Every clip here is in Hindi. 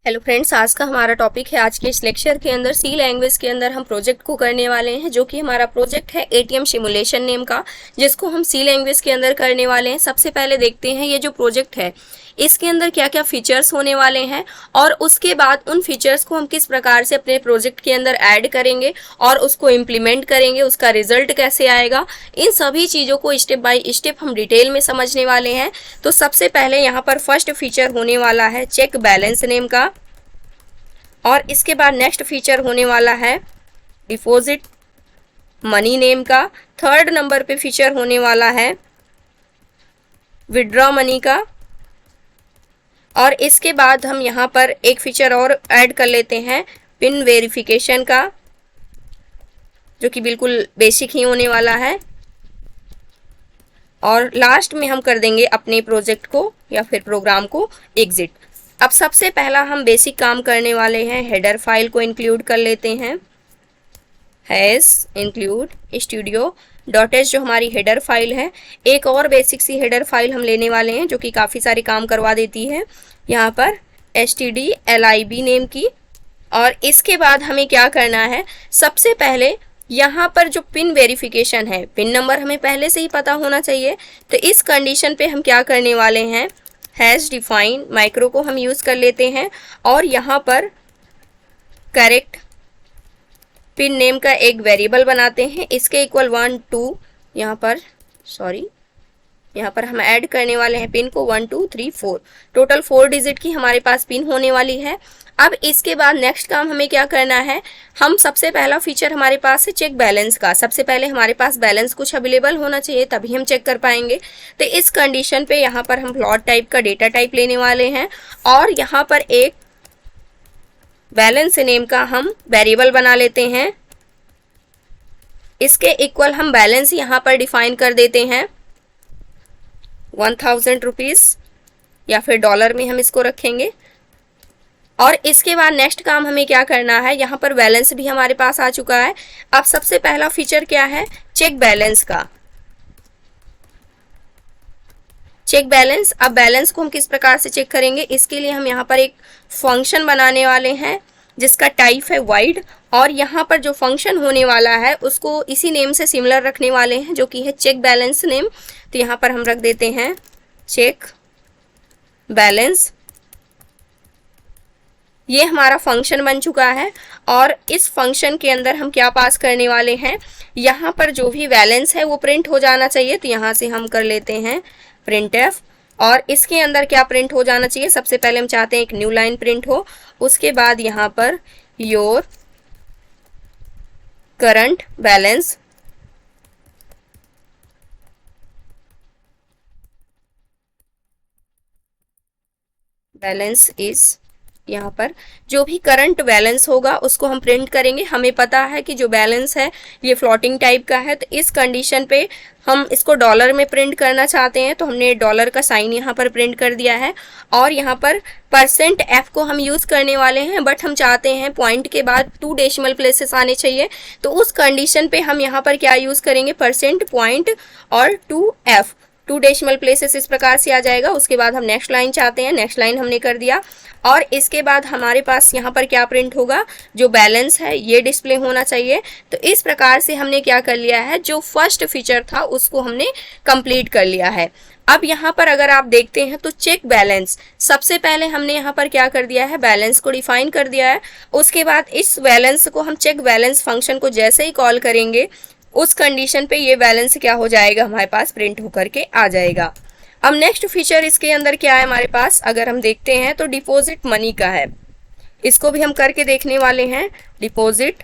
हेलो फ्रेंड्स, आज का हमारा टॉपिक है। आज के इस लेक्चर के अंदर सी लैंग्वेज के अंदर हम प्रोजेक्ट को करने वाले हैं, जो कि हमारा प्रोजेक्ट है एटीएम सिमुलेशन नेम का, जिसको हम सी लैंग्वेज के अंदर करने वाले हैं। सबसे पहले देखते हैं ये जो प्रोजेक्ट है इसके अंदर क्या क्या फीचर्स होने वाले हैं, और उसके बाद उन फीचर्स को हम किस प्रकार से अपने प्रोजेक्ट के अंदर ऐड करेंगे और उसको इम्प्लीमेंट करेंगे, उसका रिजल्ट कैसे आएगा। इन सभी चीज़ों को स्टेप बाय स्टेप हम डिटेल में समझने वाले हैं। तो सबसे पहले यहाँ पर फर्स्ट फीचर होने वाला है चेक बैलेंस नेम का, और इसके बाद नेक्स्ट फीचर होने वाला है डिपॉजिट मनी नेम का। थर्ड नंबर पे फीचर होने वाला है विड्रॉ मनी का। और इसके बाद हम यहाँ पर एक फीचर और ऐड कर लेते हैं पिन वेरिफिकेशन का, जो कि बिल्कुल बेसिक ही होने वाला है। और लास्ट में हम कर देंगे अपने प्रोजेक्ट को या फिर प्रोग्राम को एग्जिट। अब सबसे पहला हम बेसिक काम करने वाले हैं, हेडर फाइल को इंक्लूड कर लेते हैं। हैज़ इंक्लूड studio.h जो हमारी हेडर फाइल है। एक और बेसिक सी हेडर फाइल हम लेने वाले हैं जो कि काफ़ी सारे काम करवा देती है, यहाँ पर stdlib नेम की। और इसके बाद हमें क्या करना है, सबसे पहले यहाँ पर जो पिन वेरिफिकेशन है, पिन नंबर हमें पहले से ही पता होना चाहिए। तो इस कंडीशन पे हम क्या करने वाले हैं, हैज़ डिफाइन माइक्रो को हम यूज़ कर लेते हैं और यहाँ पर करेक्ट पिन नेम का एक वेरिएबल बनाते हैं। इसके इक्वल 1 2 यहाँ पर हम ऐड करने वाले हैं पिन को 1 2 3 4, टोटल 4 डिजिट की हमारे पास पिन होने वाली है। अब इसके बाद नेक्स्ट काम हमें क्या करना है, हम सबसे पहला फीचर हमारे पास है चेक बैलेंस का। सबसे पहले हमारे पास बैलेंस कुछ अवेलेबल होना चाहिए, तभी हम चेक कर पाएंगे। तो इस कंडीशन पे यहाँ पर हम फ्लोट टाइप का डेटा टाइप लेने वाले हैं और यहाँ पर एक बैलेंस नेम का हम वेरिएबल बना लेते हैं। इसके इक्वल हम बैलेंस यहाँ पर डिफाइन कर देते हैं 1000 रुपीज़, या फिर डॉलर में हम इसको रखेंगे। और इसके बाद नेक्स्ट काम हमें क्या करना है, यहाँ पर बैलेंस भी हमारे पास आ चुका है। अब सबसे पहला फीचर क्या है, चेक बैलेंस का। चेक बैलेंस, अब बैलेंस को हम किस प्रकार से चेक करेंगे, इसके लिए हम यहाँ पर एक फंक्शन बनाने वाले हैं जिसका टाइप है वाइड, और यहाँ पर जो फंक्शन होने वाला है उसको इसी नेम से सिमिलर रखने वाले हैं, जो कि है चेक बैलेंस नेम। तो यहाँ पर हम रख देते हैं चेक बैलेंस। ये हमारा फंक्शन बन चुका है और इस फंक्शन के अंदर हम क्या पास करने वाले हैं, यहाँ पर जो भी बैलेंस है वो प्रिंट हो जाना चाहिए। तो यहाँ से हम कर लेते हैं printf, और इसके अंदर क्या प्रिंट हो जाना चाहिए, सबसे पहले हम चाहते हैं एक न्यू लाइन प्रिंट हो। उसके बाद यहाँ per your current balance is, यहाँ पर जो भी करंट बैलेंस होगा उसको हम प्रिंट करेंगे। हमें पता है कि जो बैलेंस है ये फ्लोटिंग टाइप का है, तो इस कंडीशन पे हम इसको डॉलर में प्रिंट करना चाहते हैं, तो हमने डॉलर का साइन यहाँ पर प्रिंट कर दिया है। और यहाँ पर %f को हम यूज़ करने वाले हैं, बट हम चाहते हैं पॉइंट के बाद 2 डेसिमल प्लेसेस आने चाहिए। तो उस कंडीशन पे हम यहाँ पर क्या यूज़ करेंगे, % पॉइंट और 2f, 2 डेसिमल प्लेसेस इस प्रकार से आ जाएगा। उसके बाद हम नेक्स्ट लाइन चाहते हैं, नेक्स्ट लाइन हमने कर दिया। और इसके बाद हमारे पास यहाँ पर क्या प्रिंट होगा, जो बैलेंस है ये डिस्प्ले होना चाहिए। तो इस प्रकार से हमने क्या कर लिया है, जो फर्स्ट फीचर था उसको हमने कंप्लीट कर लिया है। अब यहाँ पर अगर आप देखते हैं तो चेक बैलेंस, सबसे पहले हमने यहाँ पर क्या कर दिया है, बैलेंस को डिफाइन कर दिया है। उसके बाद इस बैलेंस को हम चेक बैलेंस फंक्शन को जैसे ही कॉल करेंगे उस कंडीशन पे ये बैलेंस क्या हो जाएगा, हमारे पास प्रिंट होकर के आ जाएगा। अब नेक्स्ट फीचर इसके अंदर क्या है हमारे पास, अगर हम देखते हैं तो डिपॉजिट मनी का है। इसको भी हम करके देखने वाले हैं। डिपॉजिट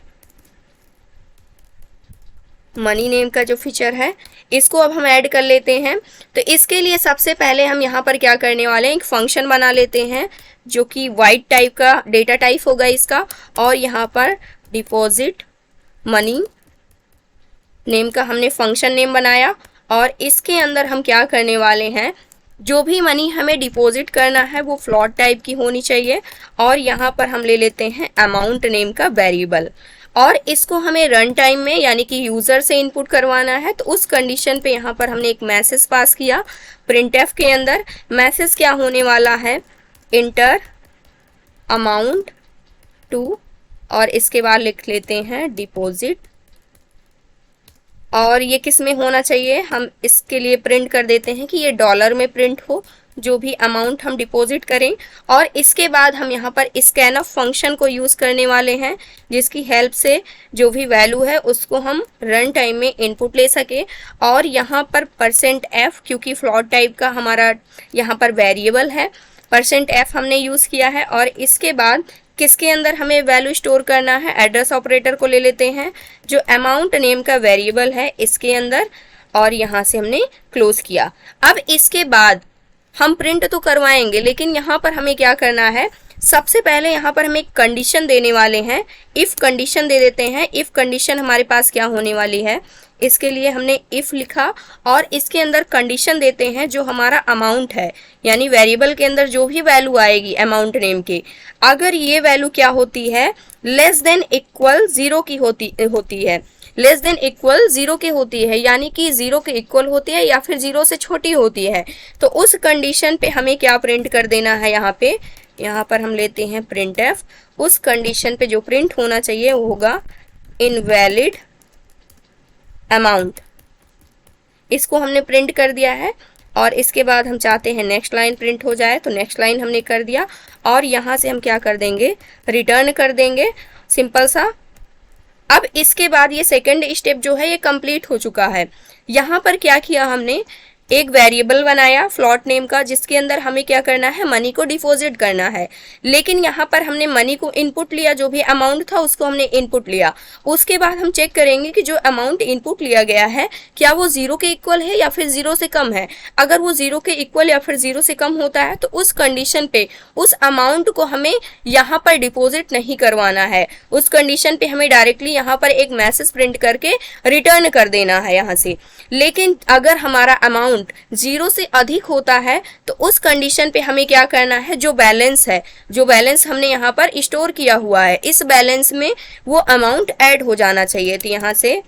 मनी नेम का जो फीचर है इसको अब हम ऐड कर लेते हैं। तो इसके लिए सबसे पहले हम यहाँ पर क्या करने वाले हैं, एक फंक्शन बना लेते हैं जो कि वाइड टाइप का डेटा टाइप होगा इसका। और यहाँ पर डिपॉजिट मनी नेम का हमने फंक्शन नेम बनाया, और इसके अंदर हम क्या करने वाले हैं, जो भी मनी हमें डिपॉजिट करना है वो फ्लॉट टाइप की होनी चाहिए। और यहाँ पर हम ले लेते हैं अमाउंट नेम का वेरिएबल, और इसको हमें रन टाइम में यानी कि यूज़र से इनपुट करवाना है। तो उस कंडीशन पे यहाँ पर हमने एक मैसेज पास किया printf के अंदर। मैसेज क्या होने वाला है, इंटर अमाउंट टू, और इसके बाद लिख लेते हैं डिपॉजिट। और ये किस में होना चाहिए, हम इसके लिए प्रिंट कर देते हैं कि ये डॉलर में प्रिंट हो, जो भी अमाउंट हम डिपॉजिट करें। और इसके बाद हम यहाँ पर स्कैनफ फंक्शन को यूज़ करने वाले हैं, जिसकी हेल्प से जो भी वैल्यू है उसको हम रन टाइम में इनपुट ले सके। और यहाँ पर %f, क्योंकि फ्लोट टाइप का हमारा यहाँ पर वेरिएबल है, %f हमने यूज़ किया है। और इसके बाद किसके अंदर हमें वैल्यू स्टोर करना है, एड्रेस ऑपरेटर को ले लेते हैं, जो अमाउंट नेम का वेरिएबल है इसके अंदर। और यहाँ से हमने क्लोज किया। अब इसके बाद हम प्रिंट तो करवाएंगे, लेकिन यहाँ पर हमें क्या करना है, सबसे पहले यहाँ पर हम एक कंडीशन देने वाले हैं, इफ़ कंडीशन दे देते हैं। इफ़ कंडीशन हमारे पास क्या होने वाली है, इसके लिए हमने इफ़ लिखा और इसके अंदर कंडीशन देते हैं जो हमारा अमाउंट है, यानी वेरिएबल के अंदर जो भी वैल्यू आएगी अमाउंट नेम के, अगर ये वैल्यू क्या होती है, लेस देन इक्वल ज़ीरो की होती है, लेस देन इक्वल ज़ीरो के होती है, यानी कि ज़ीरो के इक्वल होती है या फिर ज़ीरो से छोटी होती है, तो उस कंडीशन पे हमें क्या प्रिंट कर देना है, यहाँ पर हम लेते हैं प्रिंट एफ। उस कंडीशन पे जो प्रिंट होना चाहिए वो होगा इनवैलिड अमाउंट। इसको हमने प्रिंट कर दिया है। और इसके बाद हम चाहते हैं नेक्स्ट लाइन प्रिंट हो जाए, तो नेक्स्ट लाइन हमने कर दिया। और यहाँ से हम क्या कर देंगे, रिटर्न कर देंगे, सिंपल सा। अब इसके बाद ये सेकंड स्टेप जो है ये कंप्लीट हो चुका है। यहाँ पर क्या किया हमने, एक वेरिएबल बनाया फ्लॉट नेम का, जिसके अंदर हमें क्या करना है, मनी को डिपॉजिट करना है। लेकिन यहाँ पर हमने मनी को इनपुट लिया, जो भी अमाउंट था उसको हमने इनपुट लिया। उसके बाद हम चेक करेंगे कि जो अमाउंट इनपुट लिया गया है क्या वो ज़ीरो के इक्वल है या फिर ज़ीरो से कम है। अगर वो ज़ीरो के इक्वल या फिर ज़ीरो से कम होता है तो उस कंडीशन पे उस अमाउंट को हमें यहाँ पर डिपॉजिट नहीं करवाना है। उस कंडीशन पे हमें डायरेक्टली यहाँ पर एक मैसेज प्रिंट करके रिटर्न कर देना है यहाँ से। लेकिन अगर हमारा अमाउंट जीरो से अधिक होता है तो उस कंडीशन पे हमें क्या करना है, जो बैलेंस है, जो बैलेंस हमने यहाँ पर स्टोर किया हुआ है, इस बैलेंस में वो अमाउंट ऐड हो जाना चाहिए। तो यहाँ से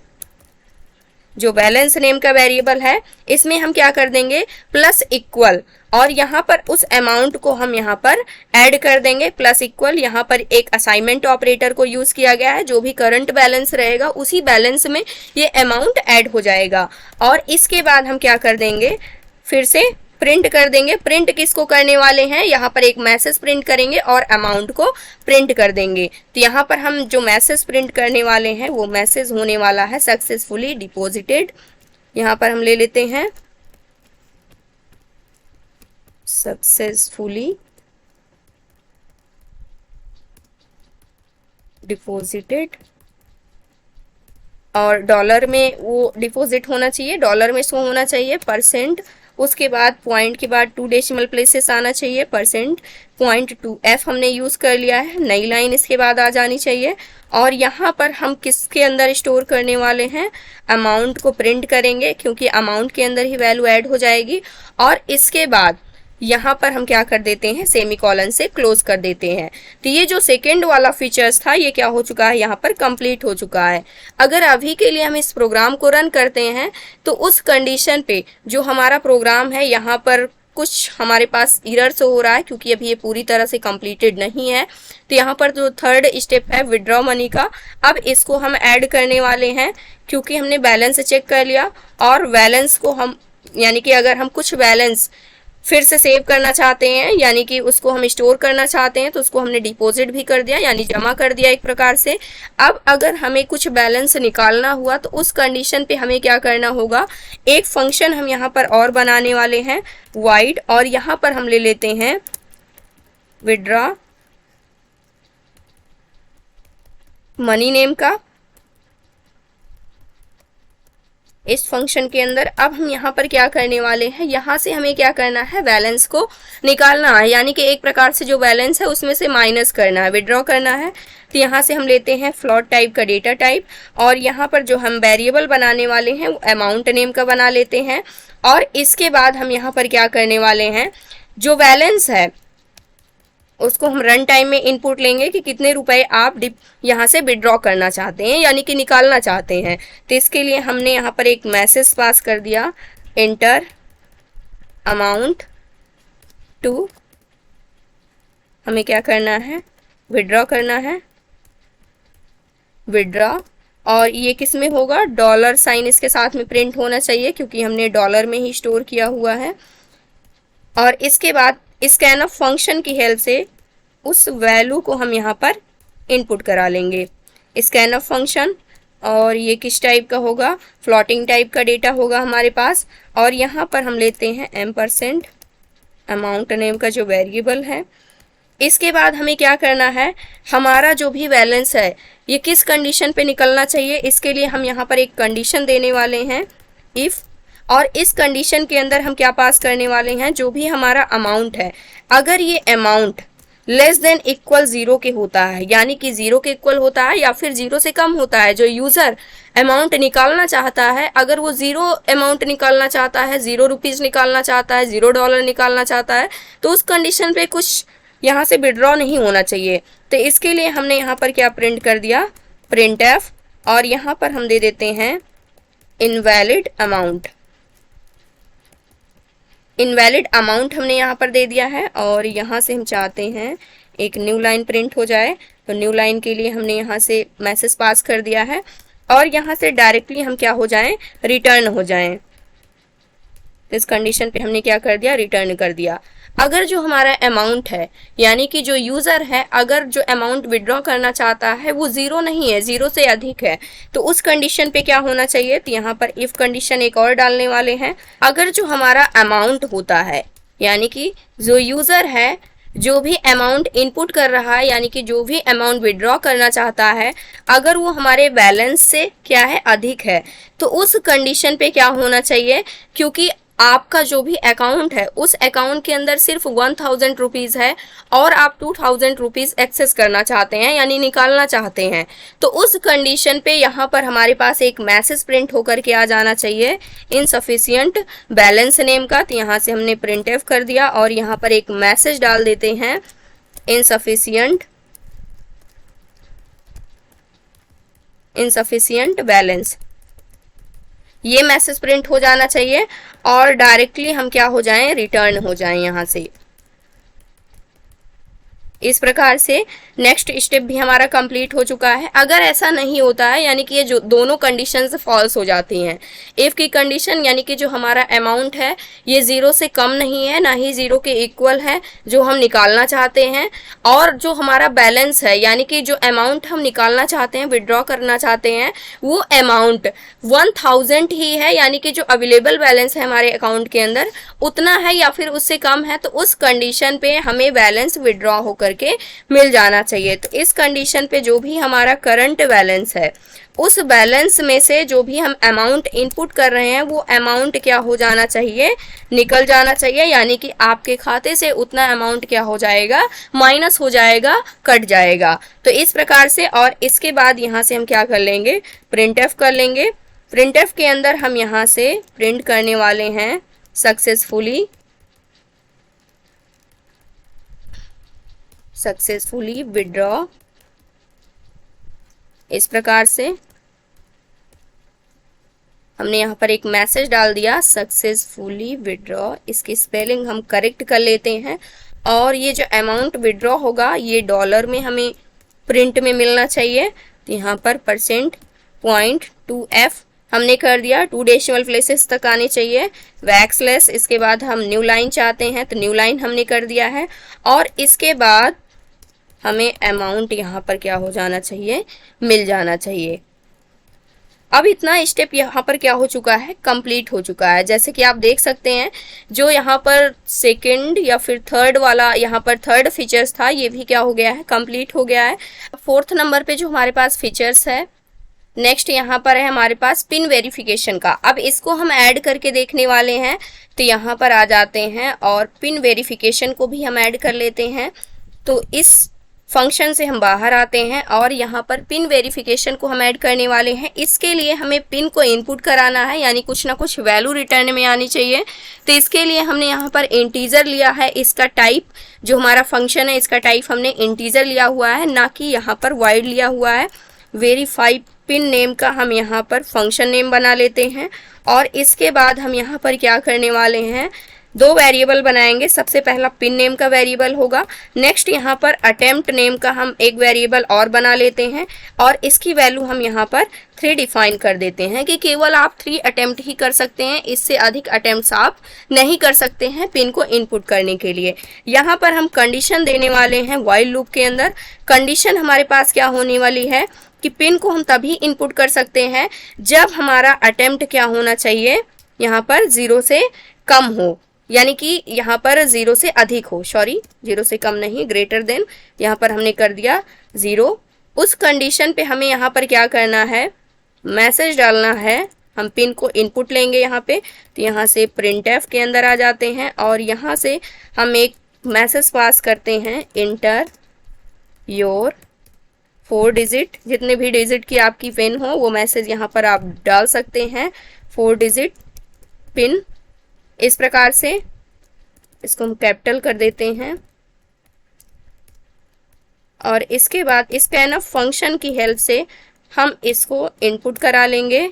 जो बैलेंस नेम का वेरिएबल है इसमें हम क्या कर देंगे, प्लस इक्वल, और यहाँ पर उस अमाउंट को हम यहाँ पर ऐड कर देंगे, प्लस इक्वल। यहाँ पर एक असाइनमेंट ऑपरेटर को यूज़ किया गया है, जो भी करंट बैलेंस रहेगा उसी बैलेंस में ये अमाउंट ऐड हो जाएगा। और इसके बाद हम क्या कर देंगे, फिर से प्रिंट कर देंगे। प्रिंट किसको करने वाले हैं, यहाँ पर एक मैसेज प्रिंट करेंगे और अमाउंट को प्रिंट कर देंगे। तो यहाँ पर हम जो मैसेज प्रिंट करने वाले हैं वो मैसेज होने वाला है सक्सेसफुली डिपॉजिटेड। यहाँ पर हम ले लेते हैं सक्सेसफुली डिपॉजिटेड, और डॉलर में वो डिपॉजिट होना चाहिए, डॉलर में शो होना चाहिए %। उसके बाद पॉइंट के बाद 2 डेसिमल प्लेसेस आना चाहिए, %.2f हमने यूज़ कर लिया है। नई लाइन इसके बाद आ जानी चाहिए। और यहाँ पर हम किसके अंदर स्टोर करने वाले हैं, अमाउंट को प्रिंट करेंगे, क्योंकि अमाउंट के अंदर ही वैल्यू ऐड हो जाएगी। और इसके बाद यहाँ पर हम क्या कर देते हैं, सेमीकोलन से क्लोज कर देते हैं। तो ये जो सेकेंड वाला फीचर्स था ये क्या हो चुका है, यहाँ पर कंप्लीट हो चुका है। अगर अभी के लिए हम इस प्रोग्राम को रन करते हैं तो उस कंडीशन पे जो हमारा प्रोग्राम है यहाँ पर कुछ हमारे पास एरर से हो रहा है, क्योंकि अभी ये पूरी तरह से कंप्लीटेड नहीं है। तो यहाँ पर जो थर्ड स्टेप है विड्रॉ मनी का, अब इसको हम ऐड करने वाले हैं, क्योंकि हमने बैलेंस चेक कर लिया। और बैलेंस को हम, यानी कि अगर हम कुछ बैलेंस फिर से सेव करना चाहते हैं, यानी कि उसको हम स्टोर करना चाहते हैं, तो उसको हमने डिपॉजिट भी कर दिया, यानी जमा कर दिया एक प्रकार से। अब अगर हमें कुछ बैलेंस निकालना हुआ तो उस कंडीशन पे हमें क्या करना होगा, एक फंक्शन हम यहाँ पर और बनाने वाले हैं वाइड, और यहाँ पर हम ले लेते हैं विड्रॉ मनी नेम का। इस फंक्शन के अंदर अब हम यहाँ पर क्या करने वाले हैं, यहाँ से हमें क्या करना है, बैलेंस को निकालना है, यानी कि एक प्रकार से जो बैलेंस है उसमें से माइनस करना है, विड्रॉ करना है। तो यहाँ से हम लेते हैं फ्लोट टाइप का डेटा टाइप, और यहाँ पर जो हम वेरिएबल बनाने वाले हैं वो अमाउंट नेम का बना लेते हैं। और इसके बाद हम यहाँ पर क्या करने वाले हैं, जो बैलेंस है उसको हम रन टाइम में इनपुट लेंगे कि कितने रुपए आप यहाँ से विड्रॉ करना चाहते हैं, यानी कि निकालना चाहते हैं। तो इसके लिए हमने यहाँ पर एक मैसेज पास कर दिया, एंटर अमाउंट टू हमें क्या करना है, विड्रॉ करना है, विड्रॉ। और ये किस में होगा, डॉलर साइन इसके साथ में प्रिंट होना चाहिए क्योंकि हमने डॉलर में ही स्टोर किया हुआ है। और इसके बाद स्कैनफ फंक्शन की हेल्प से उस वैल्यू को हम यहाँ पर इनपुट करा लेंगे, स्कैनफ फंक्शन। और ये किस टाइप का होगा, फ्लोटिंग टाइप का डेटा होगा हमारे पास। और यहाँ पर हम लेते हैं %, अमाउंट नेम का जो वेरिएबल है। इसके बाद हमें क्या करना है, हमारा जो भी बैलेंस है ये किस कंडीशन पे निकलना चाहिए, इसके लिए हम यहाँ पर एक कंडीशन देने वाले हैं, इफ़। और इस कंडीशन के अंदर हम क्या पास करने वाले हैं, जो भी हमारा अमाउंट है, अगर ये अमाउंट लेस देन इक्वल 0 के होता है, यानी कि 0 के इक्वल होता है या फिर 0 से कम होता है, जो यूज़र अमाउंट निकालना चाहता है, अगर वो 0 अमाउंट निकालना चाहता है, 0 रुपीज़ निकालना चाहता है, $0 निकालना चाहता है, तो उस कंडीशन पे कुछ यहाँ से विड्रॉ नहीं होना चाहिए। तो इसके लिए हमने यहाँ पर क्या प्रिंट कर दिया, प्रिंटफ। और यहाँ पर हम दे देते हैं इनवैलिड अमाउंट, इनवैलिड अमाउंट हमने यहाँ पर दे दिया है। और यहाँ से हम चाहते हैं एक न्यू लाइन प्रिंट हो जाए, तो न्यू लाइन के लिए हमने यहाँ से मैसेज पास कर दिया है। और यहाँ से डायरेक्टली हम क्या हो जाएं, रिटर्न हो जाएं। इस कंडीशन पे हमने क्या कर दिया, रिटर्न कर दिया। अगर जो हमारा अमाउंट है, यानी कि जो यूज़र है, अगर जो अमाउंट विड्रॉ करना चाहता है वो 0 नहीं है, 0 से अधिक है, तो उस कंडीशन पे क्या होना चाहिए, तो यहाँ पर इफ़ कंडीशन एक और डालने वाले हैं। अगर जो हमारा अमाउंट होता है, यानी कि जो यूज़र है जो भी अमाउंट इनपुट कर रहा है, यानी कि जो भी अमाउंट विड्रॉ करना चाहता है, अगर वो हमारे बैलेंस से क्या है, अधिक है, तो उस कंडीशन पे क्या होना चाहिए, क्योंकि आपका जो भी अकाउंट है उस अकाउंट के अंदर सिर्फ 1000 रुपीज़ है और आप 2000 रुपीज़ एक्सेस करना चाहते हैं, यानी निकालना चाहते हैं, तो उस कंडीशन पे यहाँ पर हमारे पास एक मैसेज प्रिंट होकर के आ जाना चाहिए, इनसफिशिएंट बैलेंस नेम का। तो यहाँ से हमने प्रिंट एफ कर दिया और यहाँ पर एक मैसेज डाल देते हैं, इनसफिशिएंट बैलेंस। ये मैसेज प्रिंट हो जाना चाहिए और डायरेक्टली हम क्या हो जाएं, रिटर्न हो जाएं यहाँ से। इस प्रकार से नेक्स्ट स्टेप भी हमारा कंप्लीट हो चुका है। अगर ऐसा नहीं होता है, यानी कि ये जो दोनों कंडीशंस फॉल्स हो जाती हैं, इफ़ की कंडीशन यानी कि जो हमारा अमाउंट है ये 0 से कम नहीं है, ना ही 0 के इक्वल है जो हम निकालना चाहते हैं, और जो हमारा बैलेंस है, यानी कि जो अमाउंट हम निकालना चाहते हैं, विड्रॉ करना चाहते हैं, वो अमाउंट 1000 ही है, यानी कि जो अवेलेबल बैलेंस है हमारे अकाउंट के अंदर उतना है या फिर उससे कम है, तो उस कंडीशन पे हमें बैलेंस विड्रॉ होकर के मिल जाना चाहिए। तो इस कंडीशन पे जो भी हमारा करंट बैलेंस है, उस बैलेंस में से जो भी हम अमाउंट इनपुट कर रहे हैं वो अमाउंट क्या हो जाना चाहिए, निकल जाना चाहिए, यानी कि आपके खाते से उतना अमाउंट क्या हो जाएगा, माइनस हो जाएगा, कट जाएगा। तो इस प्रकार से, और इसके बाद यहाँ से हम क्या कर लेंगे, प्रिंट एफ कर लेंगे। प्रिंट एफ के अंदर हम यहाँ से प्रिंट करने वाले हैं सक्सेसफुली विड्रॉ। इस प्रकार से हमने यहाँ पर एक मैसेज डाल दिया, सक्सेसफुली विड्रॉ। इसकी स्पेलिंग हम करेक्ट कर लेते हैं। और ये जो अमाउंट विड्रॉ होगा ये डॉलर में हमें प्रिंट में मिलना चाहिए। तो यहाँ पर %.2f हमने कर दिया, 2 डेसिमल प्लेसेस तक आने चाहिए, बैकस्लैश। इसके बाद हम न्यू लाइन चाहते हैं तो न्यू लाइन हमने कर दिया है। और इसके बाद हमें अमाउंट यहाँ पर क्या हो जाना चाहिए, मिल जाना चाहिए। अब इतना स्टेप यहाँ पर क्या हो चुका है, कंप्लीट हो चुका है। जैसे कि आप देख सकते हैं जो यहाँ पर सेकंड या फिर थर्ड वाला, यहाँ पर थर्ड फीचर्स था, ये भी क्या हो गया है, कंप्लीट हो गया है। 4th नंबर पे जो हमारे पास फीचर्स है, नेक्स्ट यहाँ पर है हमारे पास पिन वेरिफिकेशन का। अब इसको हम ऐड करके देखने वाले हैं, तो यहाँ पर आ जाते हैं और पिन वेरिफिकेशन को भी हम ऐड कर लेते हैं। तो इस फंक्शन से हम बाहर आते हैं और यहाँ पर पिन वेरिफिकेशन को हम ऐड करने वाले हैं। इसके लिए हमें पिन को इनपुट कराना है, यानी कुछ ना कुछ वैल्यू रिटर्न में आनी चाहिए। तो इसके लिए हमने यहाँ पर इंटीजर लिया है। इसका टाइप जो हमारा फंक्शन है, इसका टाइप हमने इंटीजर लिया हुआ है, ना कि यहाँ पर वाइड लिया हुआ है। वेरीफाई पिन नेम का हम यहाँ पर फंक्शन नेम बना लेते हैं। और इसके बाद हम यहाँ पर क्या करने वाले हैं, दो वेरिएबल बनाएंगे। सबसे पहला पिन नेम का वेरिएबल होगा, नेक्स्ट यहाँ पर अटेम्प्ट नेम का हम एक वेरिएबल और बना लेते हैं और इसकी वैल्यू हम यहाँ पर 3 डिफाइन कर देते हैं कि केवल आप 3 अटेम्प्ट ही कर सकते हैं, इससे अधिक अटेम्प्ट्स आप नहीं कर सकते हैं पिन को इनपुट करने के लिए। यहाँ पर हम कंडीशन देने वाले हैं व्हाइल लूप के अंदर। कंडीशन हमारे पास क्या होने वाली है कि पिन को हम तभी इनपुट कर सकते हैं जब हमारा अटेम्प्ट क्या होना चाहिए, यहाँ पर 0 से कम हो, यानी कि यहाँ पर 0 से अधिक हो, सॉरी 0 से कम नहीं, ग्रेटर देन, यहाँ पर हमने कर दिया 0। उस कंडीशन पे हमें यहाँ पर क्या करना है, मैसेज डालना है। हम पिन को इनपुट लेंगे यहाँ पे, तो यहाँ से प्रिंटफ के अंदर आ जाते हैं और यहाँ से हम एक मैसेज पास करते हैं, इंटर योर 4 डिजिट, जितने भी डिजिट की आपकी पिन हो वो मैसेज यहाँ पर आप डाल सकते हैं, 4 डिजिट पिन। इस प्रकार से इसको हम कैपिटल कर देते हैं और इसके बाद इस स्कैनफ फंक्शन की हेल्प से हम इसको इनपुट करा लेंगे।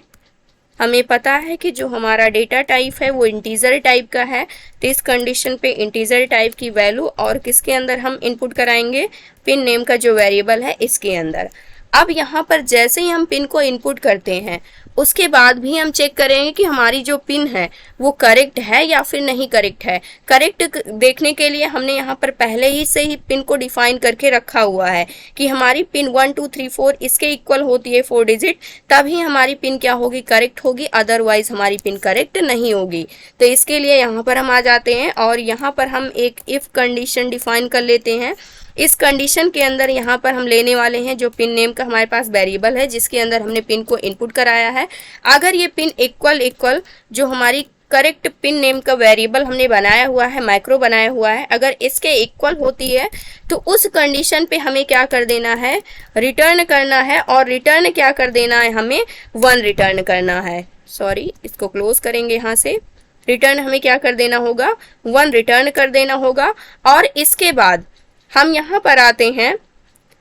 हमें पता है कि जो हमारा डेटा टाइप है वो इंटीजर टाइप का है, तो इस कंडीशन पे इंटीजर टाइप की वैल्यू और किसके अंदर हम इनपुट कराएंगे, पिन नेम का जो वेरिएबल है इसके अंदर। अब यहाँ पर जैसे ही हम पिन को इनपुट करते हैं उसके बाद भी हम चेक करेंगे कि हमारी जो पिन है वो करेक्ट है या फिर नहीं करेक्ट है। करेक्ट देखने के लिए हमने यहाँ पर पहले ही से ही पिन को डिफाइन करके रखा हुआ है कि हमारी पिन 1 2 3 4 इसके इक्वल होती है 4 डिजिट, तभी हमारी पिन क्या होगी, करेक्ट होगी, अदरवाइज हमारी पिन करेक्ट नहीं होगी। तो इसके लिए यहाँ पर हम आ जाते हैं और यहाँ पर हम एक इफ कंडीशन डिफाइन कर लेते हैं। इस कंडीशन के अंदर यहाँ पर हम लेने वाले हैं जो पिन नेम का हमारे पास वेरिएबल है जिसके अंदर हमने पिन को इनपुट कराया है। अगर ये पिन इक्वल जो हमारी करेक्ट पिन नेम का वेरिएबल हमने बनाया हुआ है, माइक्रो बनाया हुआ है, अगर इसके इक्वल होती है तो उस कंडीशन पे हमें क्या कर देना है, रिटर्न करना है। और रिटर्न क्या कर देना है, हमें 1 रिटर्न करना है। सॉरी, इसको क्लोज करेंगे यहाँ से। रिटर्न हमें क्या कर देना होगा, 1 रिटर्न कर देना होगा। और इसके बाद हम यहाँ पर आते हैं,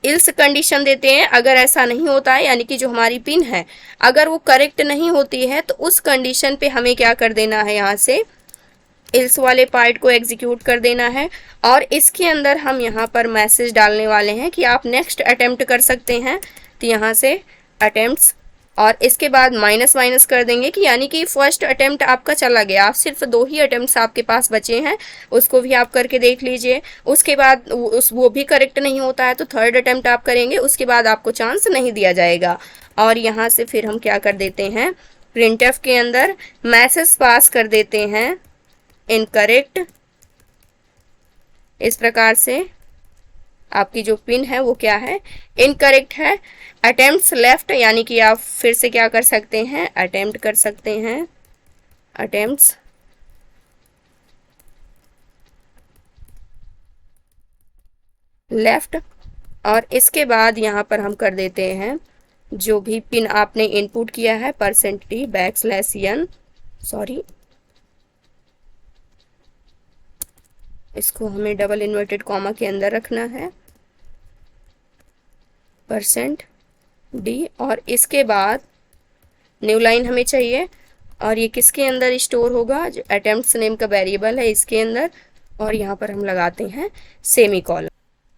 इल्स कंडीशन देते हैं। अगर ऐसा नहीं होता है, यानी कि जो हमारी पिन है अगर वो करेक्ट नहीं होती है, तो उस कंडीशन पे हमें क्या कर देना है, यहाँ से इल्स वाले पार्ट को एग्जीक्यूट कर देना है। और इसके अंदर हम यहाँ पर मैसेज डालने वाले हैं कि आप नेक्स्ट अटेम्प्ट कर सकते हैं। तो यहाँ से अटेम्प्ट्स और इसके बाद माइनस माइनस कर देंगे कि यानी कि फर्स्ट अटेम्प्ट आपका चला गया, आप सिर्फ 2 ही अटेम्प्ट्स आपके पास बचे हैं, उसको भी आप करके देख लीजिए। उसके बाद वो भी करेक्ट नहीं होता है तो थर्ड अटेम्प्ट आप करेंगे, उसके बाद आपको चांस नहीं दिया जाएगा। और यहाँ से फिर हम क्या कर देते हैं, प्रिंटफ के अंदर मैसेज पास कर देते हैं, इनकरेक्ट। इस प्रकार से आपकी जो पिन है वो क्या है, इनकरेक्ट है। अटेम्प्ट्स लेफ्ट, यानी कि आप फिर से क्या कर सकते हैं, अटेम्प्ट कर सकते हैं, अटेम्प्ट्स लेफ्ट। और इसके बाद यहाँ पर हम कर देते हैं जो भी पिन आपने इनपुट किया है, %t\n, सॉरी इसको हमें डबल इन्वर्टेड कॉमा के अंदर रखना है, %d। और इसके बाद न्यू लाइन हमें चाहिए और ये किसके अंदर स्टोर होगा, जो अटेम्प्ट्स नेम का वेरिएबल है इसके अंदर। और यहाँ पर हम लगाते हैं सेमीकोलन।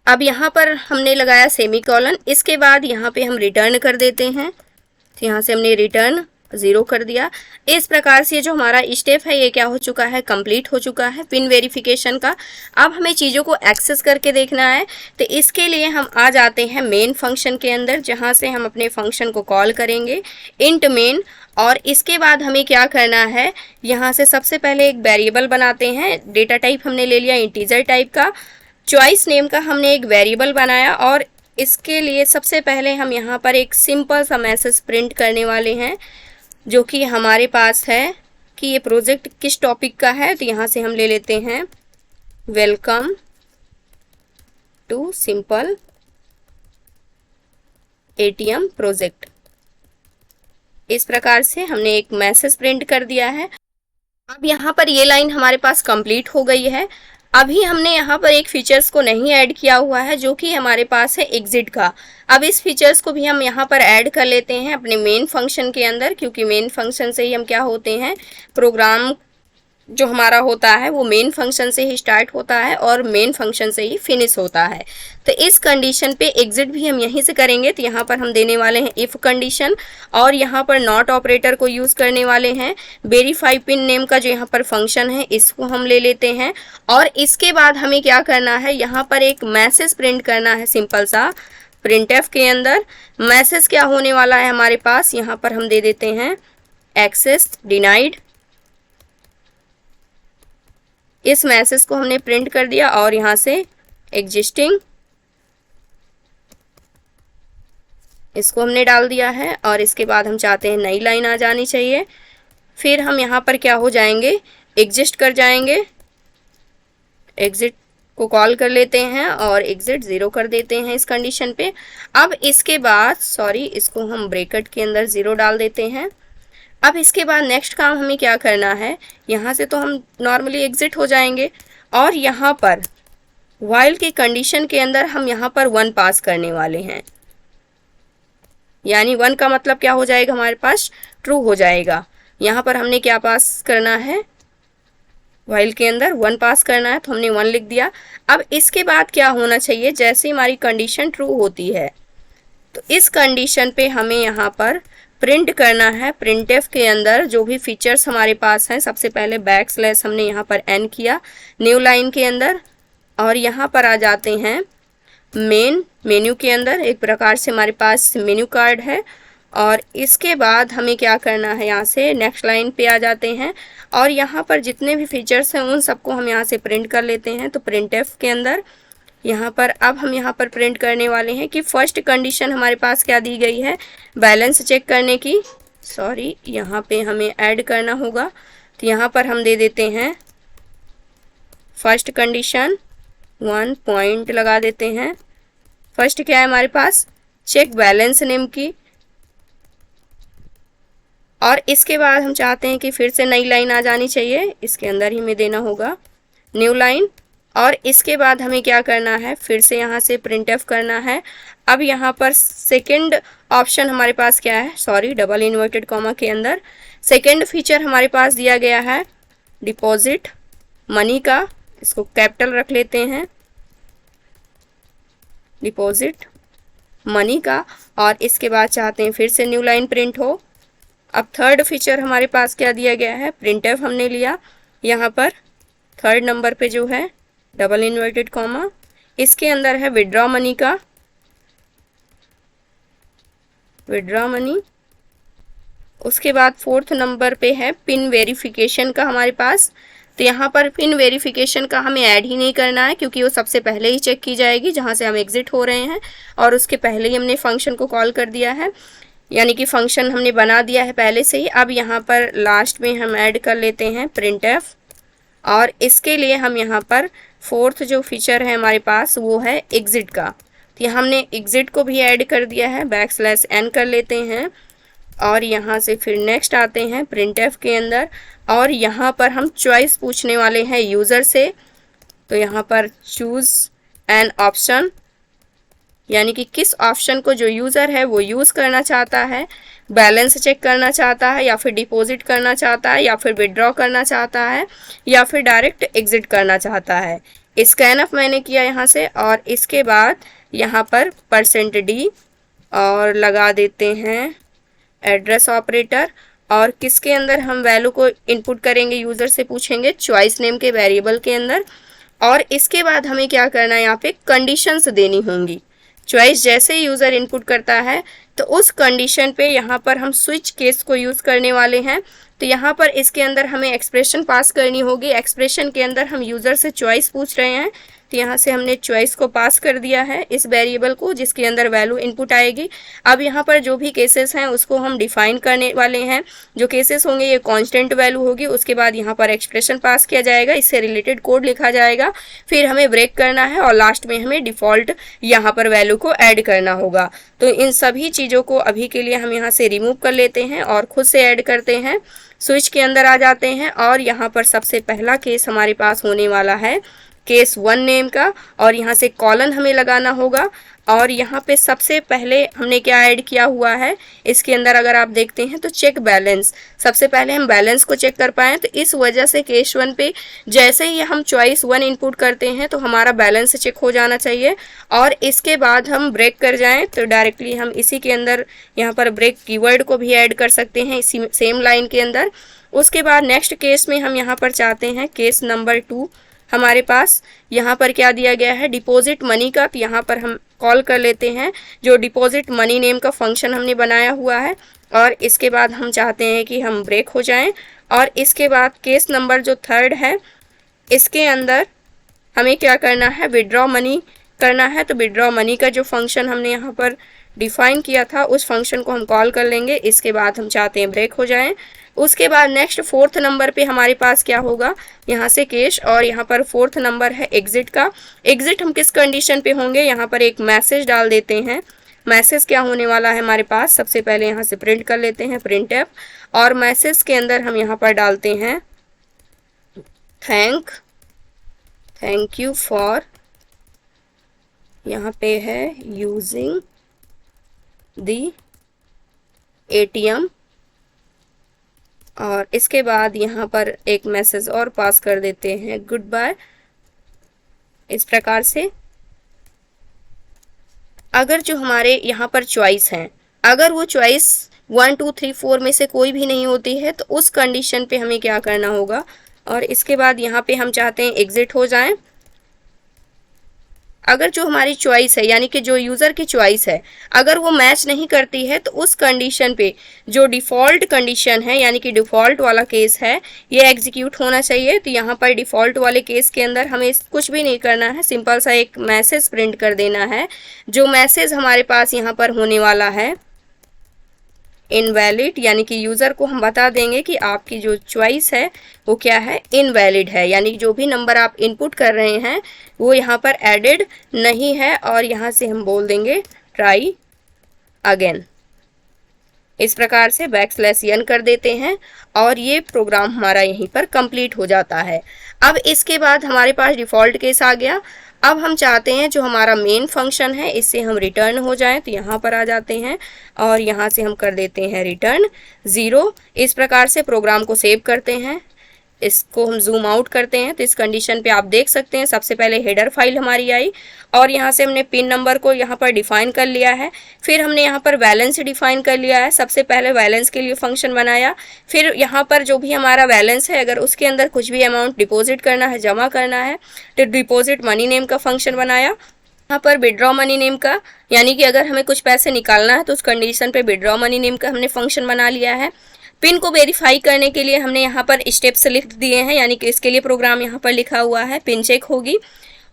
अब यहाँ पर हमने लगाया सेमीकोलन, इसके बाद यहाँ पे हम रिटर्न कर देते हैं। तो यहाँ से हमने रिटर्न 0 कर दिया। इस प्रकार से जो हमारा स्टेप है ये क्या हो चुका है, कंप्लीट हो चुका है पिन वेरिफिकेशन का। अब हमें चीज़ों को एक्सेस करके देखना है, तो इसके लिए हम आ जाते हैं मेन फंक्शन के अंदर, जहाँ से हम अपने फंक्शन को कॉल करेंगे, इंट मेन। और इसके बाद हमें क्या करना है, यहाँ से सबसे पहले एक वेरिएबल बनाते हैं। डेटा टाइप हमने ले लिया इंटीजर टाइप का, चॉइस नेम का हमने एक वेरिएबल बनाया। और इसके लिए सबसे पहले हम यहाँ पर एक सिंपल सा मैसेज प्रिंट करने वाले हैं जो कि हमारे पास है कि ये प्रोजेक्ट किस टॉपिक का है। तो यहाँ से हम ले लेते हैं, welcome to simple ATM project. इस प्रकार से हमने एक मैसेज प्रिंट कर दिया है। अब यहाँ पर ये लाइन हमारे पास कंप्लीट हो गई है। अभी हमने यहाँ पर एक फीचर्स को नहीं ऐड किया हुआ है जो कि हमारे पास है एग्जिट का। अब इस फीचर्स को भी हम यहाँ पर ऐड कर लेते हैं अपने मेन फंक्शन के अंदर, क्योंकि मेन फंक्शन से ही हम क्या होते हैं, प्रोग्राम जो हमारा होता है वो मेन फंक्शन से ही स्टार्ट होता है और मेन फंक्शन से ही फिनिश होता है। तो इस कंडीशन पे एग्जिट भी हम यहीं से करेंगे। तो यहाँ पर हम देने वाले हैं इफ़ कंडीशन और यहाँ पर नॉट ऑपरेटर को यूज़ करने वाले हैं। वेरीफाई पिन नेम का जो यहाँ पर फंक्शन है इसको हम ले लेते हैं और इसके बाद हमें क्या करना है, यहाँ पर एक मैसेज प्रिंट करना है सिंपल सा। प्रिंटफ के अंदर मैसेज क्या होने वाला है हमारे पास, यहाँ पर हम दे देते हैं एक्सेस डिनाइड। इस मैसेज को हमने प्रिंट कर दिया और यहाँ से एग्जिस्टिंग इसको हमने डाल दिया है और इसके बाद हम चाहते हैं नई लाइन आ जानी चाहिए। फिर हम यहाँ पर क्या हो जाएंगे, एग्जिस्ट कर जाएंगे, एग्जिट को कॉल कर लेते हैं और एग्जिट 0 कर देते हैं इस कंडीशन पे। अब इसके बाद इसको हम ब्रैकेट के अंदर 0 डाल देते हैं। अब इसके बाद नेक्स्ट काम हमें क्या करना है, यहाँ से तो हम नॉर्मली एग्जिट हो जाएंगे और यहाँ पर व्हाइल की कंडीशन के अंदर हम यहाँ पर 1 पास करने वाले हैं। यानी 1 का मतलब क्या हो जाएगा, हमारे पास ट्रू हो जाएगा। यहाँ पर हमने क्या पास करना है, व्हाइल के अंदर 1 पास करना है, तो हमने 1 लिख दिया। अब इसके बाद क्या होना चाहिए, जैसे हमारी कंडीशन ट्रू होती है तो इस कंडीशन पे हमें यहाँ पर प्रिंट करना है। प्रिंटफ के अंदर जो भी फीचर्स हमारे पास हैं, सबसे पहले बैकस्लैश हमने यहाँ पर एन किया न्यू लाइन के अंदर और यहाँ पर आ जाते हैं मेन्यू के अंदर। एक प्रकार से हमारे पास मेन्यू कार्ड है और इसके बाद हमें क्या करना है, यहाँ से नेक्स्ट लाइन पे आ जाते हैं और यहाँ पर जितने भी फीचर्स हैं उन सबको हम यहाँ से प्रिंट कर लेते हैं। तो प्रिंटफ के अंदर यहाँ पर अब हम यहाँ पर प्रिंट करने वाले हैं कि फर्स्ट कंडीशन हमारे पास क्या दी गई है, बैलेंस चेक करने की। यहाँ पे हमें ऐड करना होगा, तो यहाँ पर हम दे देते हैं फर्स्ट कंडीशन 1 पॉइंट लगा देते हैं। फर्स्ट क्या है हमारे पास, चेक बैलेंस नेम की और इसके बाद हम चाहते हैं कि फिर से नई लाइन आ जानी चाहिए, इसके अंदर ही हमें देना होगा न्यू लाइन और इसके बाद हमें क्या करना है, फिर से यहाँ से प्रिंटफ करना है। अब यहाँ पर सेकंड ऑप्शन हमारे पास क्या है, डबल इन्वर्टेड कॉमा के अंदर सेकंड फीचर हमारे पास दिया गया है डिपॉजिट मनी का, इसको कैपिटल रख लेते हैं डिपॉजिट मनी का और इसके बाद चाहते हैं फिर से न्यू लाइन प्रिंट हो। अब थर्ड फीचर हमारे पास क्या दिया गया है, प्रिंटफ हमने लिया, यहाँ पर थर्ड नंबर पे जो है डबल इन्वर्टेड कॉमा, इसके अंदर है विड्रॉ मनी का, विड्रॉ मनी। उसके बाद फोर्थ नंबर पे है पिन वेरिफिकेशन का हमारे पास। तो यहाँ पर पिन वेरिफिकेशन का हमें ऐड ही नहीं करना है क्योंकि वो सबसे पहले ही चेक की जाएगी जहाँ से हम एग्जिट हो रहे हैं और उसके पहले ही हमने फंक्शन को कॉल कर दिया है, यानी कि फंक्शन हमने बना दिया है पहले से ही। अब यहाँ पर लास्ट में हम ऐड कर लेते हैं प्रिंटफ और इसके लिए हम यहाँ पर फोर्थ जो फीचर है हमारे पास वो है एग्जिट का। तो यहाँ हमने एग्जिट को भी ऐड कर दिया है, बैकस्लैश एन कर लेते हैं और यहाँ से फिर नेक्स्ट आते हैं प्रिंटफ के अंदर और यहाँ पर हम चॉइस पूछने वाले हैं यूज़र से। तो यहाँ पर चूज़ एन ऑप्शन, यानी कि किस ऑप्शन को जो यूज़र है वो यूज़ करना चाहता है, बैलेंस चेक करना चाहता है या फिर डिपॉजिट करना चाहता है या फिर विड्रॉ करना चाहता है या फिर डायरेक्ट एग्जिट करना चाहता है। स्कैन अप मैंने किया यहाँ से और इसके बाद यहाँ पर %d और लगा देते हैं एड्रेस ऑपरेटर और किसके अंदर हम वैल्यू को इनपुट करेंगे, यूज़र से पूछेंगे चॉइस नेम के वेरिएबल के अंदर। और इसके बाद हमें क्या करना है, यहाँ पे कंडीशंस देनी होंगी। चॉइस जैसे यूज़र इनपुट करता है तो उस कंडीशन पे यहाँ पर हम स्विच केस को यूज़ करने वाले हैं। तो यहाँ पर इसके अंदर हमें एक्सप्रेशन पास करनी होगी। एक्सप्रेशन के अंदर हम यूज़र से चॉइस पूछ रहे हैं तो यहाँ से हमने चॉइस को पास कर दिया है इस वेरिएबल को जिसके अंदर वैल्यू इनपुट आएगी। अब यहाँ पर जो भी केसेस हैं उसको हम डिफाइन करने वाले हैं। जो केसेस होंगे ये कांस्टेंट वैल्यू होगी, उसके बाद यहाँ पर एक्सप्रेशन पास किया जाएगा, इससे रिलेटेड कोड लिखा जाएगा, फिर हमें ब्रेक करना है और लास्ट में हमें डिफ़ॉल्ट यहाँ पर वैल्यू को ऐड करना होगा। तो इन सभी चीज़ों को अभी के लिए हम यहाँ से रिमूव कर लेते हैं और खुद से ऐड करते हैं। स्विच के अंदर आ जाते हैं और यहाँ पर सबसे पहला केस हमारे पास होने वाला है केस 1 नेम का और यहाँ से कॉलन हमें लगाना होगा। और यहाँ पे सबसे पहले हमने क्या ऐड किया हुआ है इसके अंदर, अगर आप देखते हैं तो चेक बैलेंस, सबसे पहले हम बैलेंस को चेक कर पाएँ। तो इस वजह से केस 1 पे जैसे ही हम चॉइस 1 इनपुट करते हैं तो हमारा बैलेंस चेक हो जाना चाहिए, और इसके बाद हम ब्रेक कर जाएं तो डायरेक्टली हम इसी के अंदर यहाँ पर ब्रेक कीवर्ड को भी ऐड कर सकते हैं इसी सेम लाइन के अंदर। उसके बाद नेक्स्ट केस में हम यहाँ पर चाहते हैं केस नंबर 2, हमारे पास यहाँ पर क्या दिया गया है डिपॉजिट मनी का, तो यहाँ पर हम कॉल कर लेते हैं जो डिपॉजिट मनी नेम का फंक्शन हमने बनाया हुआ है, और इसके बाद हम चाहते हैं कि हम ब्रेक हो जाएं। और इसके बाद केस नंबर जो 3 है इसके अंदर हमें क्या करना है विड्रॉ मनी करना है। तो विड्रॉ मनी का जो फंक्शन हमने यहाँ पर डिफाइन किया था उस फंक्शन को हम कॉल कर लेंगे, इसके बाद हम चाहते हैं ब्रेक हो जाएं। उसके बाद नेक्स्ट 4th नंबर पे हमारे पास क्या होगा यहाँ से केस, और यहाँ पर 4th नंबर है एग्जिट का। एग्जिट हम किस कंडीशन पे होंगे, यहाँ पर एक मैसेज डाल देते हैं। मैसेज क्या होने वाला है हमारे पास, सबसे पहले यहाँ से प्रिंट कर लेते हैं प्रिंट एफ, और मैसेज के अंदर हम यहाँ पर डालते हैं थैंक यू फॉर, यहाँ पे है यूजिंग दी ATM, और इसके बाद यहाँ पर एक मैसेज और पास कर देते हैं गुड बाय। इस प्रकार से अगर जो हमारे यहाँ पर चॉइस हैं, अगर वो चॉइस 1 2 3 4 में से कोई भी नहीं होती है तो उस कंडीशन पे हमें क्या करना होगा, और इसके बाद यहाँ पे हम चाहते हैं एग्जिट हो जाएं। अगर जो हमारी चॉइस है यानी कि जो यूज़र की चॉइस है अगर वो मैच नहीं करती है तो उस कंडीशन पे जो डिफ़ॉल्ट कंडीशन है यानी कि डिफ़ॉल्ट वाला केस है ये एग्जीक्यूट होना चाहिए। तो यहाँ पर डिफ़ॉल्ट वाले केस के अंदर हमें कुछ भी नहीं करना है, सिंपल सा एक मैसेज प्रिंट कर देना है। जो मैसेज हमारे पास यहाँ पर होने वाला है इनवैलिड, यानी कि यूज़र को हम बता देंगे कि आपकी जो चॉइस है वो क्या है इनवैलिड है, यानी जो भी नंबर आप इनपुट कर रहे हैं वो यहाँ पर एडेड नहीं है, और यहाँ से हम बोल देंगे ट्राई अगेन। इस प्रकार से \n कर देते हैं और ये प्रोग्राम हमारा यहीं पर कंप्लीट हो जाता है। अब इसके बाद हमारे पास डिफ़ॉल्ट केस आ गया। अब हम चाहते हैं जो हमारा मेन फंक्शन है इससे हम रिटर्न हो जाएं, तो यहाँ पर आ जाते हैं और यहाँ से हम कर देते हैं रिटर्न 0। इस प्रकार से प्रोग्राम को सेव करते हैं। इसको हम जूम आउट करते हैं तो इस कंडीशन पे आप देख सकते हैं सबसे पहले हेडर फाइल हमारी आई और यहाँ से हमने पिन नंबर को यहाँ पर डिफाइन कर लिया है। फिर हमने यहाँ पर बैलेंस डिफाइन कर लिया है। सबसे पहले बैलेंस के लिए फंक्शन बनाया, फिर यहाँ पर जो भी हमारा बैलेंस है अगर उसके अंदर कुछ भी अमाउंट डिपॉजिट करना है, जमा करना है, तो डिपॉजिट मनी नेम का फंक्शन बनाया। यहाँ पर विड्रॉ मनी नेम का, यानी कि अगर हमें कुछ पैसे निकालना है तो उस कंडीशन पे विड्रॉ मनी नेम का हमने फंक्शन बना लिया है। पिन को वेरीफाई करने के लिए हमने यहाँ पर स्टेप्स लिख दिए हैं, यानी कि इसके लिए प्रोग्राम यहाँ पर लिखा हुआ है पिन चेक होगी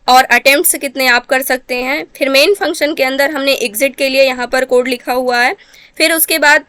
और अटेम्प्ट्स कितने आप कर सकते हैं। फिर मेन फंक्शन के अंदर हमने एग्जिट के लिए यहाँ पर कोड लिखा हुआ है। फिर उसके बाद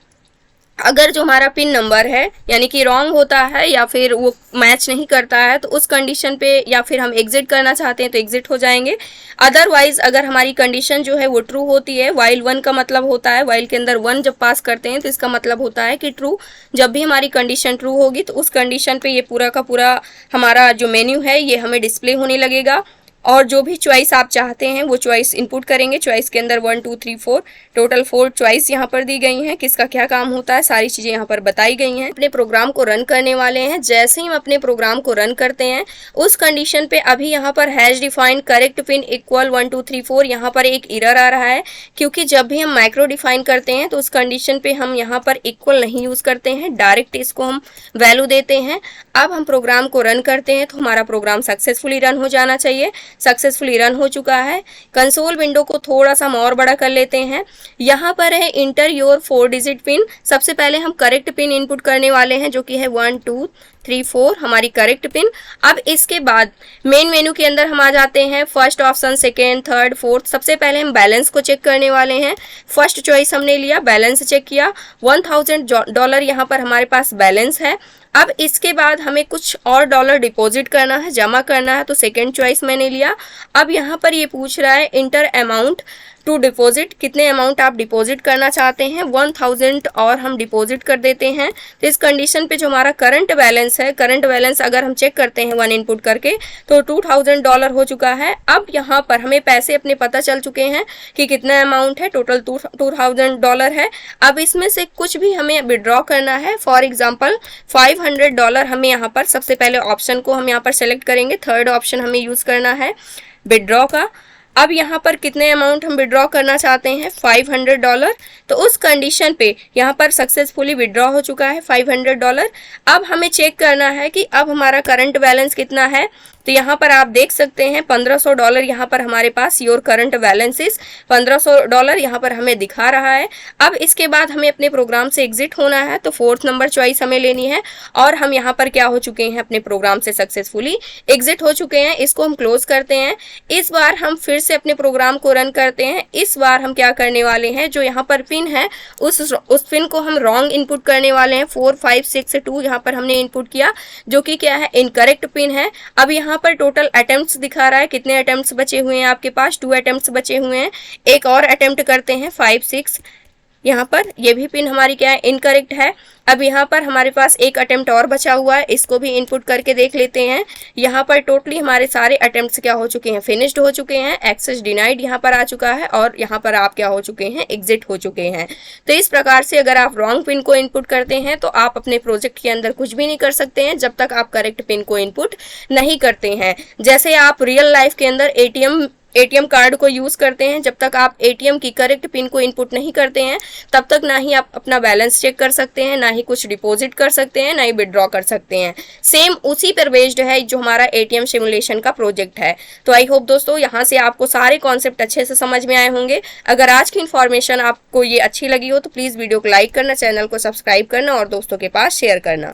अगर जो हमारा पिन नंबर है यानी कि रॉन्ग होता है या फिर वो मैच नहीं करता है तो उस कंडीशन पे या फिर हम एग्जिट करना चाहते हैं तो एग्जिट हो जाएंगे। अदरवाइज अगर हमारी कंडीशन जो है वो ट्रू होती है, वाइल 1 का मतलब होता है, वाइल के अंदर 1 जब पास करते हैं तो इसका मतलब होता है कि ट्रू। जब भी हमारी कंडीशन ट्रू होगी तो उस कंडीशन पे ये पूरा का पूरा हमारा जो मेन्यू है ये हमें डिस्प्ले होने लगेगा और जो भी चॉइस आप चाहते हैं वो चॉइस इनपुट करेंगे। चॉइस के अंदर 1 2 3 4 टोटल 4 चॉइस यहाँ पर दी गई हैं। किसका क्या काम होता है सारी चीज़ें यहाँ पर बताई गई हैं। अपने प्रोग्राम को रन करने वाले हैं। जैसे ही हम अपने प्रोग्राम को रन करते हैं उस कंडीशन पे अभी यहाँ पर hash define correct pin equal 1 2 3 4 यहाँ पर एक एरर आ रहा है, क्योंकि जब भी हम माइक्रो डिफाइन करते हैं तो उस कंडीशन पे हम यहाँ पर इक्वल नहीं यूज़ करते हैं, डायरेक्ट इसको हम वैल्यू देते हैं। अब हम प्रोग्राम को रन करते हैं तो हमारा प्रोग्राम सक्सेसफुली रन हो जाना चाहिए। सक्सेसफुली रन हो चुका है। कंसोल विंडो को थोड़ा सा और बड़ा कर लेते हैं। यहाँ पर है इंटर योर 4 डिजिट पिन। सबसे पहले हम करेक्ट पिन इनपुट करने वाले हैं जो कि है 1 2 3 4 हमारी करेक्ट पिन। अब इसके बाद मेन मेनू के अंदर हम आ जाते हैं। First option, second, third, fourth. सबसे पहले हम बैलेंस को चेक करने वाले हैं। फर्स्ट चॉइस हमने लिया, बैलेंस चेक किया, $1000 यहाँ पर हमारे पास बैलेंस है। अब इसके बाद हमें कुछ और डॉलर डिपॉजिट करना है, जमा करना है, तो सेकेंड चॉइस मैंने लिया। अब यहाँ पर ये पूछ रहा है इंटर अमाउंट, टू डिपॉजिट, कितने अमाउंट आप डिपॉजिट करना चाहते हैं, 1000 और हम डिपॉजिट कर देते हैं। तो इस कंडीशन पे जो हमारा करंट बैलेंस है, करंट बैलेंस अगर हम चेक करते हैं 1 इनपुट करके तो $2000 हो चुका है। अब यहाँ पर हमें पैसे अपने पता चल चुके हैं कि कितना अमाउंट है, टोटल $2000 है। अब इसमें से कुछ भी हमें विड्रॉ करना है, फॉर एग्जाम्पल $500 हमें यहाँ पर सबसे पहले ऑप्शन को हम यहाँ पर सेलेक्ट करेंगे, थर्ड ऑप्शन हमें यूज करना है विड्रॉ का। अब यहाँ पर कितने अमाउंट हम विड्रॉ करना चाहते हैं, $500। तो उस कंडीशन पे यहाँ पर सक्सेसफुली विड्रॉ हो चुका है $500। अब हमें चेक करना है कि अब हमारा करंट बैलेंस कितना है। तो यहाँ पर आप देख सकते हैं $1500 यहाँ पर हमारे पास योर करंट बैलेंस इज $1500 यहाँ पर हमें दिखा रहा है। अब इसके बाद हमें अपने प्रोग्राम से एग्जिट होना है, तो 4th नंबर चॉइस हमें लेनी है और हम यहाँ पर क्या हो चुके हैं, अपने प्रोग्राम से सक्सेसफुली एग्जिट हो चुके हैं। इसको हम क्लोज करते हैं। इस बार हम फिर से अपने प्रोग्राम को रन करते हैं। इस बार हम क्या करने वाले हैं, जो यहाँ पर पिन है उस पिन को हम रॉन्ग इनपुट करने वाले हैं। 4 5 6 2 यहाँ पर हमने इनपुट किया, जो कि क्या है, इनकरेक्ट पिन है। अब यहाँ पर टोटल अटेम्प्ट्स दिखा रहा है, कितने अटेम्प्ट्स बचे हुए हैं आपके पास, 2 अटेम्प्ट्स बचे हुए हैं। एक और अटेम्प्ट करते हैं 5 6, यहाँ पर ये भी पिन हमारी क्या है, इनकरेक्ट है। अब यहाँ पर हमारे पास एक अटेम्प्ट और बचा हुआ है, इसको भी इनपुट करके देख लेते हैं। यहाँ पर टोटली हमारे सारे अटेम्प्ट्स क्या हो चुके हैं, फिनिश्ड हो चुके हैं। एक्सेस डिनाइड यहाँ पर आ चुका है और यहाँ पर आप क्या हो चुके हैं, एग्जिट हो चुके हैं। तो इस प्रकार से अगर आप रॉन्ग पिन को इनपुट करते हैं तो आप अपने प्रोजेक्ट के अंदर कुछ भी नहीं कर सकते हैं जब तक आप करेक्ट पिन को इनपुट नहीं करते हैं। जैसे आप रियल लाइफ के अंदर एटीएम कार्ड को यूज करते हैं, जब तक आप एटीएम की करेक्ट पिन को इनपुट नहीं करते हैं तब तक ना ही आप अपना बैलेंस चेक कर सकते हैं, ना ही कुछ डिपॉजिट कर सकते हैं, ना ही विड्रॉ कर सकते हैं। सेम उसी पर बेस्ड है जो हमारा एटीएम सिमुलेशन का प्रोजेक्ट है। तो आई होप दोस्तों यहाँ से आपको सारे कॉन्सेप्ट अच्छे से समझ में आए होंगे। अगर आज की इन्फॉर्मेशन आपको ये अच्छी लगी हो तो प्लीज वीडियो को लाइक करना, चैनल को सब्सक्राइब करना और दोस्तों के पास शेयर करना।